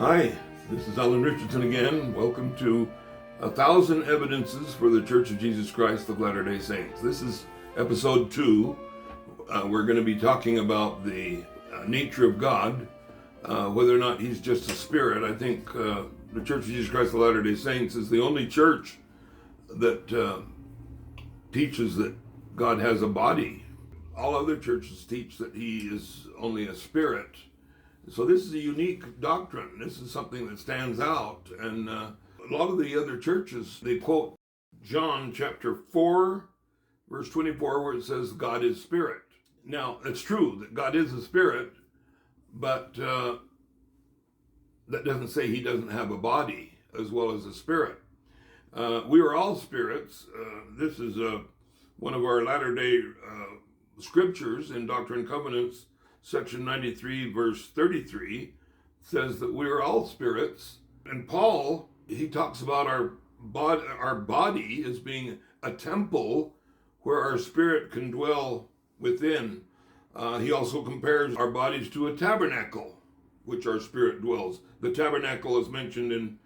Hi, this is Allen Richardson again. Welcome to 1,000 Evidences for the Church of Jesus Christ of Latter-day Saints. This is episode 2. We're going to be talking about the nature of God, whether or not He's just a spirit. I think the Church of Jesus Christ of Latter-day Saints is the only church that teaches that God has a body. All other churches teach that He is only a spirit. So this is a unique doctrine. This is something that stands out. And a lot of the other churches, they quote John chapter 4, verse 24, where it says God is spirit. Now, it's true that God is a spirit, but that doesn't say He doesn't have a body as well as a spirit. We are all spirits. This is one of our latter-day scriptures in Doctrine and Covenants, section 93, verse 33, says that we are all spirits. And Paul, he talks about our body as being a temple where our spirit can dwell within. He also compares our bodies to a tabernacle, which our spirit dwells. The tabernacle is mentioned in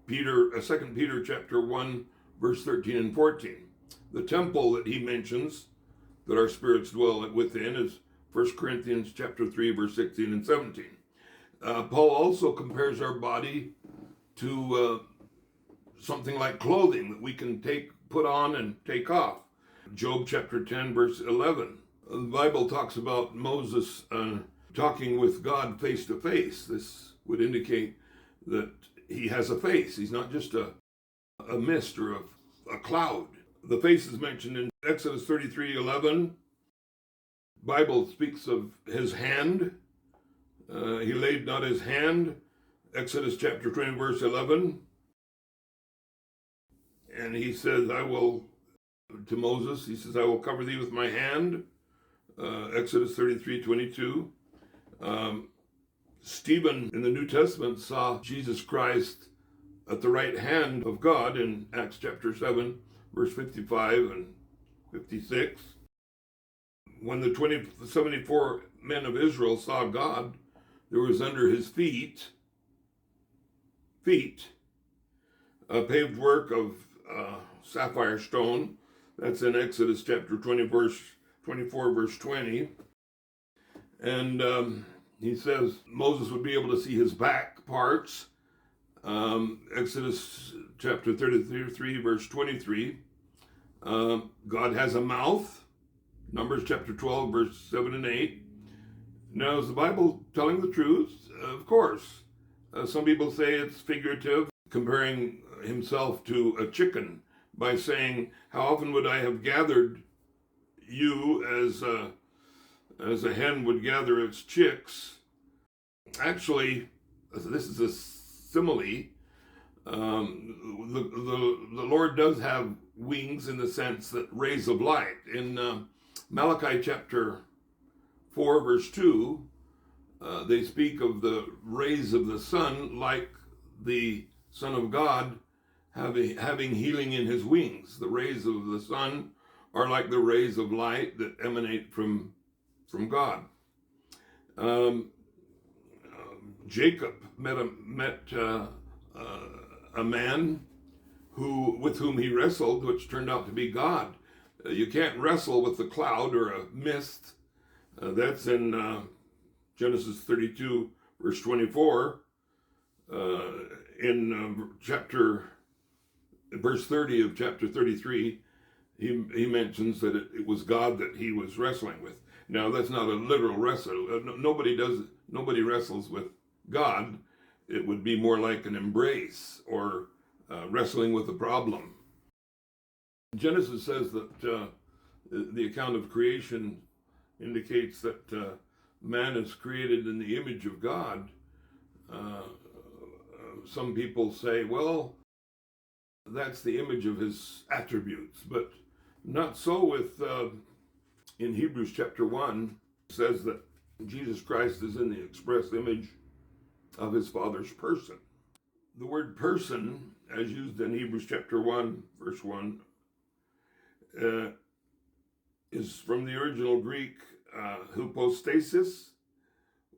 2 Peter chapter 1, verse 13 and 14. The temple that he mentions that our spirits dwell within is 1 Corinthians chapter 3, verse 16 and 17. Paul also compares our body to something like clothing that we can put on and take off. Job chapter 10, verse 11. The Bible talks about Moses talking with God face to face. This would indicate that he has a face. He's not just a mist or a cloud. The face is mentioned in Exodus 33:11. Bible speaks of his hand. He laid not his hand. Exodus chapter 20, verse 11. And he says, to Moses, he says, I will cover thee with my hand. Exodus 33:22. Stephen in the New Testament saw Jesus Christ at the right hand of God in Acts chapter 7, verse 55 and 56. When the 74 men of Israel saw God, there was under his feet, a paved work of sapphire stone. That's in Exodus chapter 24, verse 20. And he says Moses would be able to see his back parts. Exodus chapter 33, verse 23. God has a mouth. Numbers chapter 12, verse 7 and 8. Now, is the Bible telling the truth? Of course. Some people say it's figurative, comparing himself to a chicken by saying, how often would I have gathered you as a hen would gather its chicks? Actually, this is a simile. The Lord does have wings in the sense that rays of light. In Malachi chapter 4, verse 2, they speak of the rays of the sun like the Son of God having healing in his wings. The rays of the sun are like the rays of light that emanate from God. Jacob met a man with whom he wrestled, which turned out to be God. You can't wrestle with a cloud or a mist. That's in Genesis 32, verse 24. In verse 30 of chapter 33, he mentions that it was God that he was wrestling with. Now, that's not a literal wrestle. Nobody wrestles with God. It would be more like an embrace or wrestling with a problem. Genesis says that the account of creation indicates that man is created in the image of God. Some people say, well, that's the image of his attributes, but not so with, in Hebrews chapter 1, it says that Jesus Christ is in the express image of his Father's person. The word person, as used in Hebrews chapter 1, verse 1, is from the original Greek hypostasis,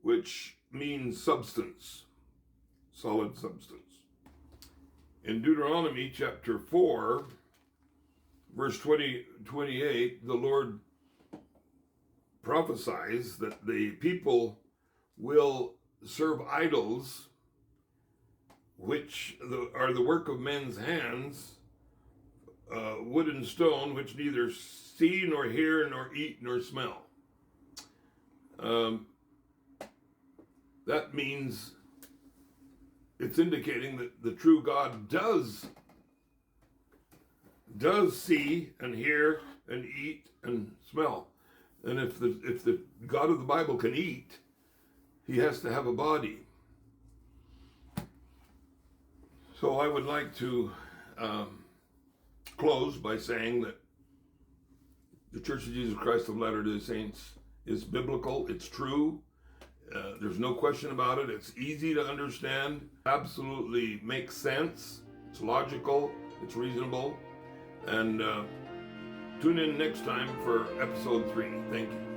which means substance. solid substance. In Deuteronomy chapter 4, verse 28, the Lord prophesies that the people will serve idols, which are the work of men's hands, wood and stone, which neither see nor hear nor eat nor smell. That means it's indicating that the true God does see and hear and eat and smell. And if the God of the Bible can eat, he has to have a body. So I would like to close by saying that the Church of Jesus Christ of Latter-day Saints is biblical, it's true, there's no question about it, it's easy to understand, absolutely makes sense, it's logical, it's reasonable, and tune in next time for episode 3. Thank you.